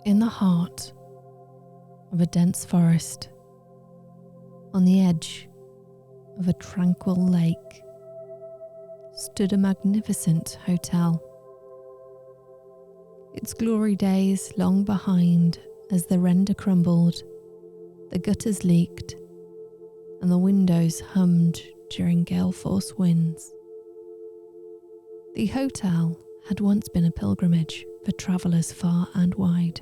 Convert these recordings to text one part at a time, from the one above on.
In the heart of a dense forest, on the edge of a tranquil lake, stood a magnificent hotel. Its glory days long behind as the render crumbled, the gutters leaked, and the windows hummed during gale-force winds. The hotel had once been a pilgrimage for travellers far and wide,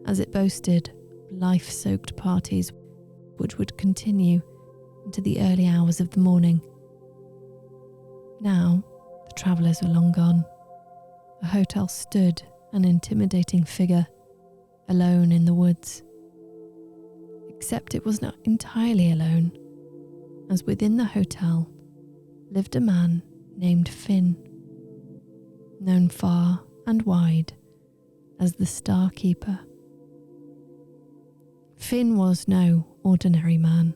as it boasted life-soaked parties which would continue into the early hours of the morning. Now, the travellers were long gone. The hotel stood an intimidating figure, alone in the woods. Except it was not entirely alone, as within the hotel lived a man named Finn, known far and wide as the Star Keeper. Finn was no ordinary man.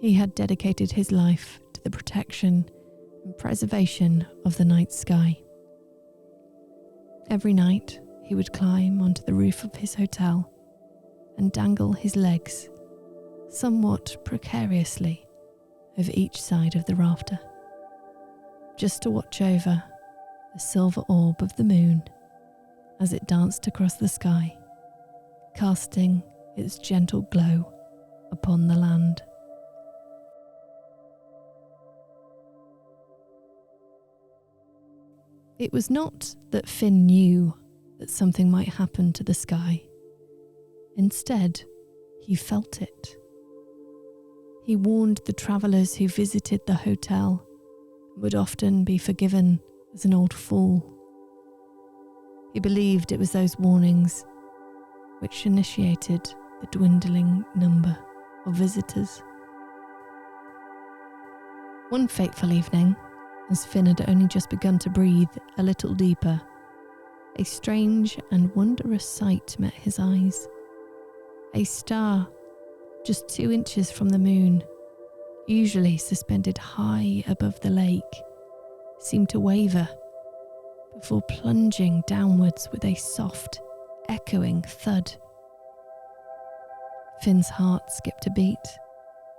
He had dedicated his life to the protection and preservation of the night sky. Every night he would climb onto the roof of his hotel and dangle his legs somewhat precariously over each side of the rafter, just to watch over the silver orb of the moon as it danced across the sky, casting its gentle glow upon the land. It was not that Finn knew that something might happen to the sky. Instead, he felt it. He warned the travellers who visited the hotel and would often be forgiven as an old fool. He believed it was those warnings which initiated the dwindling number of visitors. One fateful evening, as Finn had only just begun to breathe a little deeper, a strange and wondrous sight met his eyes. A star, just 2 inches from the moon, usually suspended high above the lake, seemed to waver before plunging downwards with a soft, echoing thud. Finn's heart skipped a beat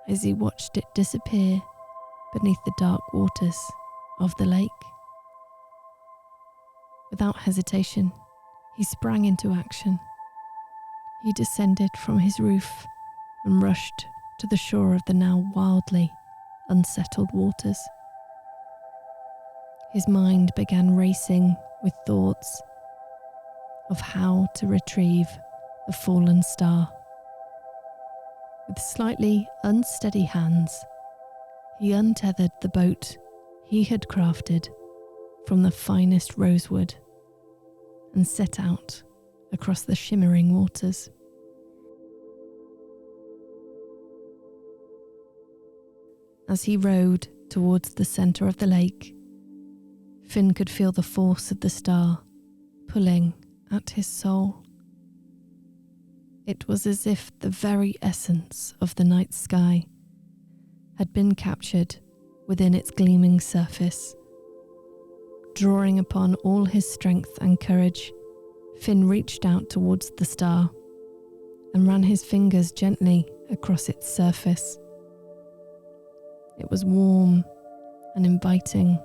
as he watched it disappear beneath the dark waters of the lake. Without hesitation, he sprang into action. He descended from his roof and rushed to the shore of the now wildly unsettled waters. His mind began racing with thoughts of how to retrieve the fallen star. With slightly unsteady hands, he untethered the boat he had crafted from the finest rosewood and set out across the shimmering waters. As he rowed towards the centre of the lake, Finn could feel the force of the star pulling at his soul. It was as if the very essence of the night sky had been captured within its gleaming surface. Drawing upon all his strength and courage, Finn reached out towards the star and ran his fingers gently across its surface. It was warm and inviting,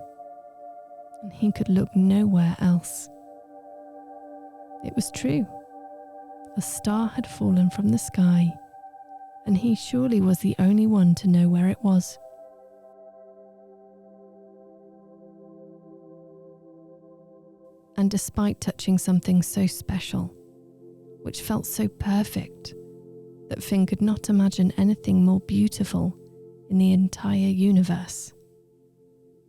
and he could look nowhere else. It was true. A star had fallen from the sky, and he surely was the only one to know where it was. And despite touching something so special, which felt so perfect, that Finn could not imagine anything more beautiful in the entire universe,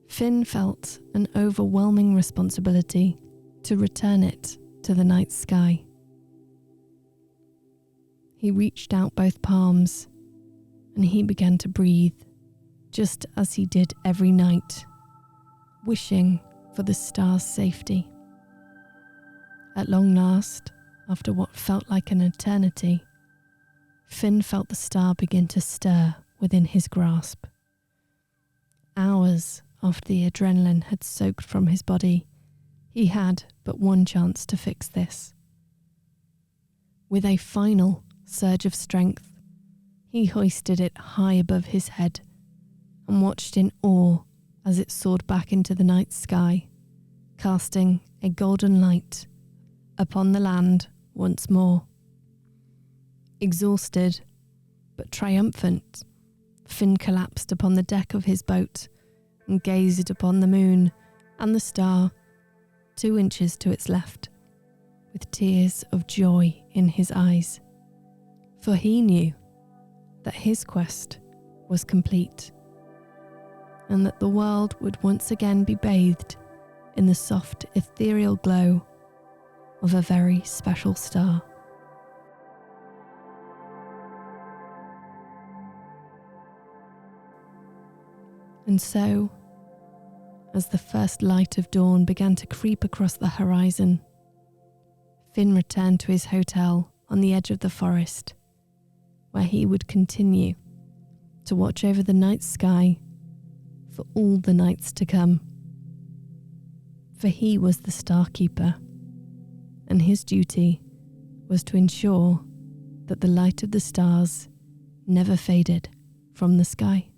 Finn felt an overwhelming responsibility to return it to the night sky. He reached out both palms and he began to breathe, just as he did every night, wishing for the star's safety. At long last, after what felt like an eternity, Finn felt the star begin to stir within his grasp. Hours after the adrenaline had soaked from his body, he had but one chance to fix this. With a final surge of strength, he hoisted it high above his head and watched in awe as it soared back into the night sky, casting a golden light upon the land once more. Exhausted, but triumphant, Finn collapsed upon the deck of his boat and gazed upon the moon and the star 2 inches to its left, with tears of joy in his eyes. For he knew that his quest was complete, and that the world would once again be bathed in the soft ethereal glow of a very special star. And so, as the first light of dawn began to creep across the horizon, Finn returned to his hotel on the edge of the forest, where he would continue to watch over the night sky for all the nights to come. For he was the star keeper, and his duty was to ensure that the light of the stars never faded from the sky.